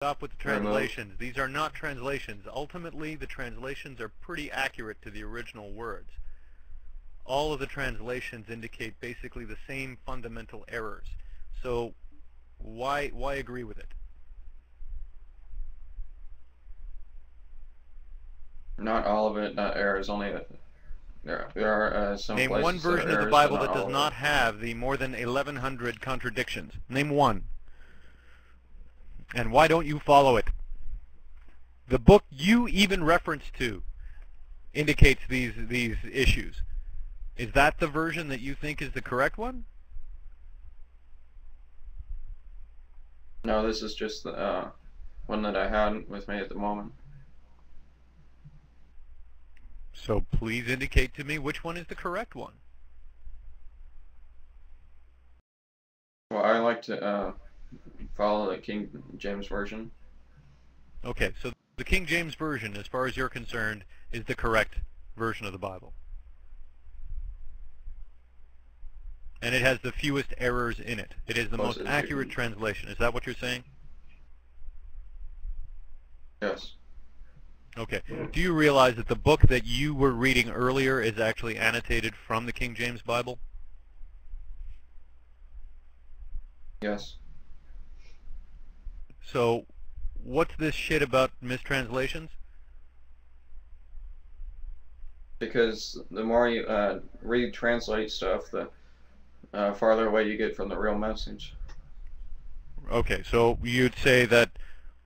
Stop with the translations. These are not translations. Ultimately, the translations are pretty accurate to the original words. All of the translations indicate basically the same fundamental errors. So why agree with it? Not all of it, not errors, only there are some Name places one version that are of the errors, Bible but that not does all of not it. have the more than 1,100 contradictions. Name one. And why don't you follow it? The book you even reference to indicates these issues. Is that the version that you think is the correct one? No, this is just the one that I had with me at the moment. So please indicate to me which one is the correct one. Well, I like to follow the King James Version. Okay, so the King James Version, as far as you're concerned, is the correct version of the Bible. And it has the fewest errors in it. It is the most accurate translation. Is that what you're saying? Yes. Okay. Do you realize that the book that you were reading earlier is actually annotated from the King James Bible? Yes. So what's this shit about mistranslations? Because the more you translate stuff, the farther away you get from the real message. Okay, so you'd say that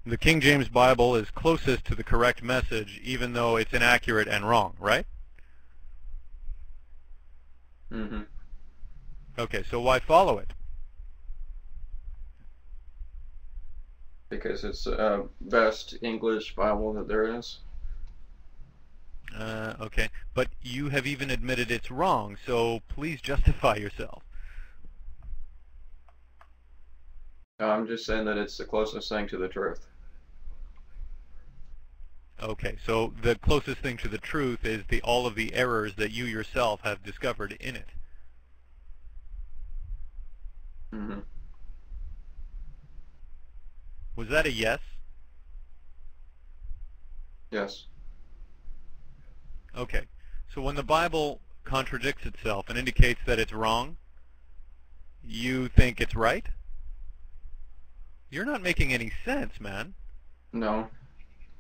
the King James Bible is closest to the correct message, even though it's inaccurate and wrong, right? Mm-hmm. Okay, so why follow it? Because it's the best English Bible that there is. Okay, but you have even admitted it's wrong, so please justify yourself. I'm just saying that it's the closest thing to the truth. Okay, so the closest thing to the truth is all of the errors that you yourself have discovered in it. Mm-hmm. Was that a yes? Yes. Okay, so when the Bible contradicts itself and indicates that it's wrong, you think it's right? You're not making any sense, man. No.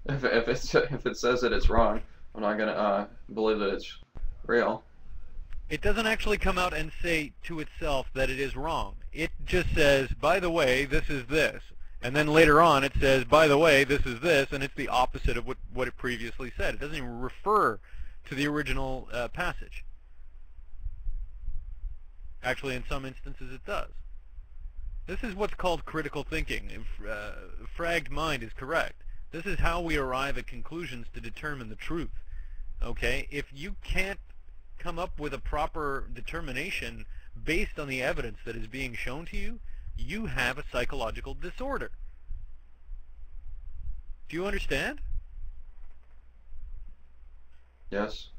If it says that it's wrong, I'm not gonna believe that it's real. It doesn't actually come out and say to itself that it is wrong. It just says, by the way, this is this. And then later on it says, by the way, this is this, and it's the opposite of what it previously said. It doesn't even refer to the original passage. Actually, in some instances it does. This is what's called critical thinking. Fragged mind is correct. This is how we arrive at conclusions to determine the truth. Okay? If you can't come up with a proper determination based on the evidence that is being shown to you, you have a psychological disorder. Do you understand? Yes.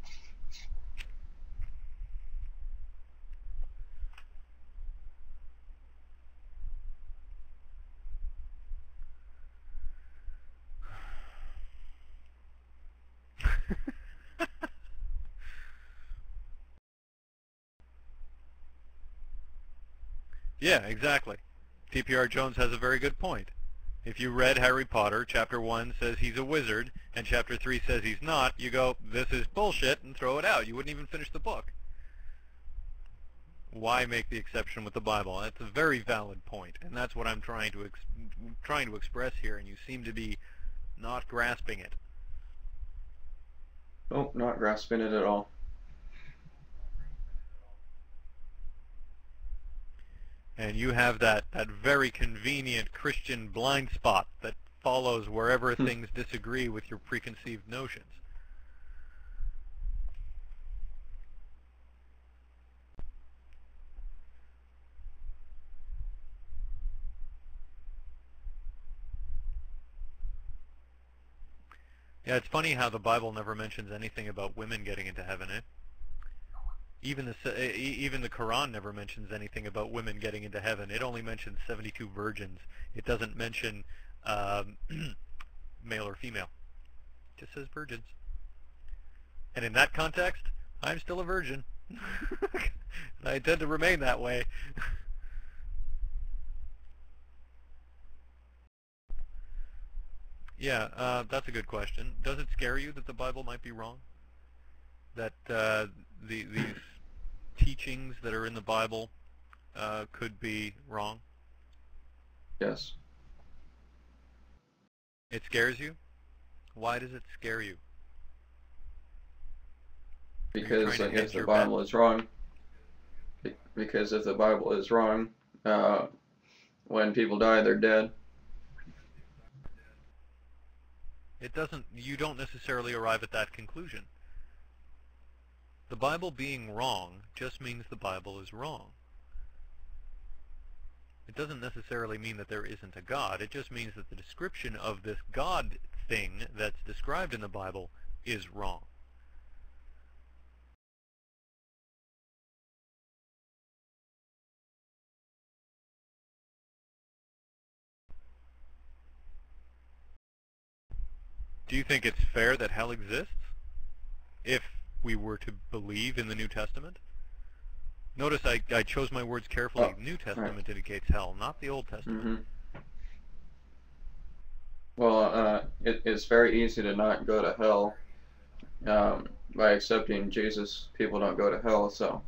Yeah, exactly. T.P.R. Jones has a very good point. If you read Harry Potter, Chapter 1 says he's a wizard, and Chapter 3 says he's not, you go, this is bullshit, and throw it out. You wouldn't even finish the book. Why make the exception with the Bible? That's a very valid point, and that's what I'm trying to express here, and you seem to be not grasping it. Oh, not grasping it at all. And you have that very convenient Christian blind spot that follows wherever things disagree with your preconceived notions. Yeah, it's funny how the Bible never mentions anything about women getting into heaven, eh? Even the Quran never mentions anything about women getting into heaven. It only mentions 72 virgins. It doesn't mention um, male or female. Just says virgins. And in that context, I'm still a virgin. And I intend to remain that way. Yeah, that's a good question. Does it scare you that the Bible might be wrong? That these teachings that are in the Bible could be wrong? Yes. It scares you? Why does it scare you? Because if the Bible is wrong, because if the Bible is wrong, when people die, they're dead. You don't necessarily arrive at that conclusion. The Bible being wrong just means the Bible is wrong. It doesn't necessarily mean that there isn't a God. It just means that the description of this God thing that's described in the Bible is wrong. Do you think it's fair that hell exists if we were to believe in the New Testament? Notice I chose my words carefully. New Testament right. indicates hell, not the Old Testament. Mm-hmm. Well, it's very easy to not go to hell. By accepting Jesus, people don't go to hell, so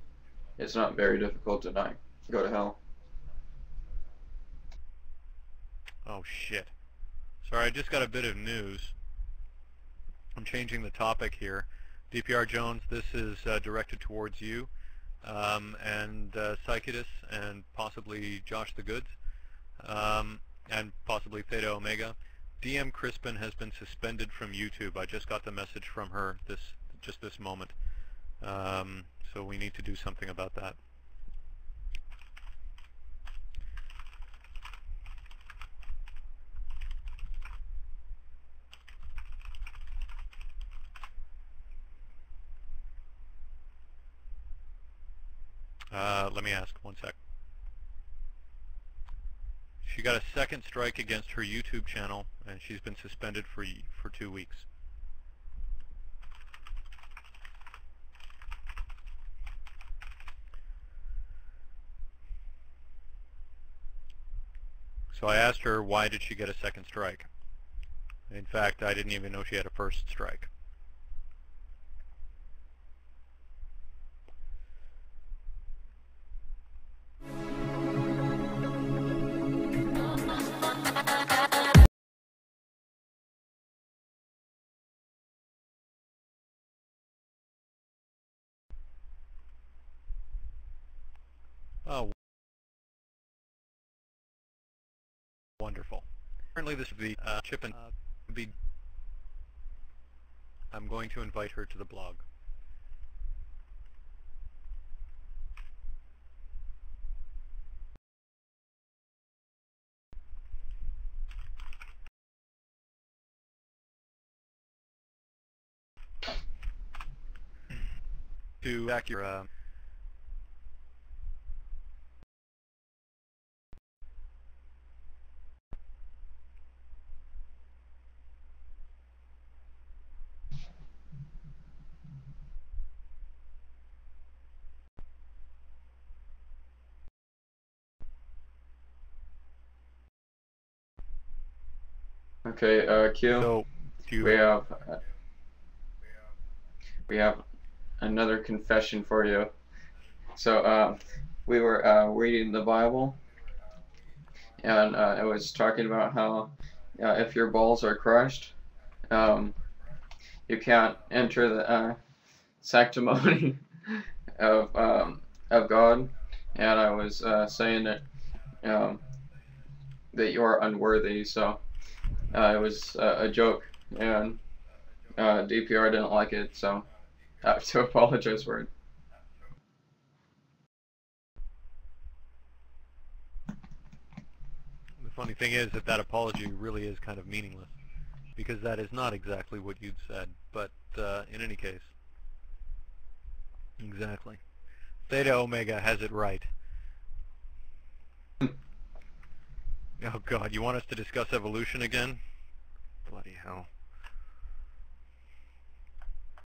it's not very difficult to not go to hell. Oh, shit. Sorry, I just got a bit of news. I'm changing the topic here. DPR Jones, this is directed towards you, and Psychitus, and possibly Josh the Goods, and possibly Theta Omega. DM Crispin has been suspended from YouTube. I just got the message from her just this moment. So we need to do something about that. Let me ask, one sec. She got a second strike against her YouTube channel, and she's been suspended for 2 weeks. So I asked her, why did she get a second strike? In fact, I didn't even know she had a first strike. Oh, wonderful. Apparently this would be Chip and be. I'm going to invite her to the blog. To back your Okay, Q. So, do you we have another confession for you. So, we were reading the Bible, and it was talking about how if your balls are crushed, you can't enter the sanctimony of God. And I was saying that that you are unworthy. So it was a joke, and DPR didn't like it, so I have to apologize for it. The funny thing is that apology really is kind of meaningless, because that is not exactly what you'd said. But in any case, exactly. Theta Omega has it right. Oh God, you want us to discuss evolution again? Bloody hell.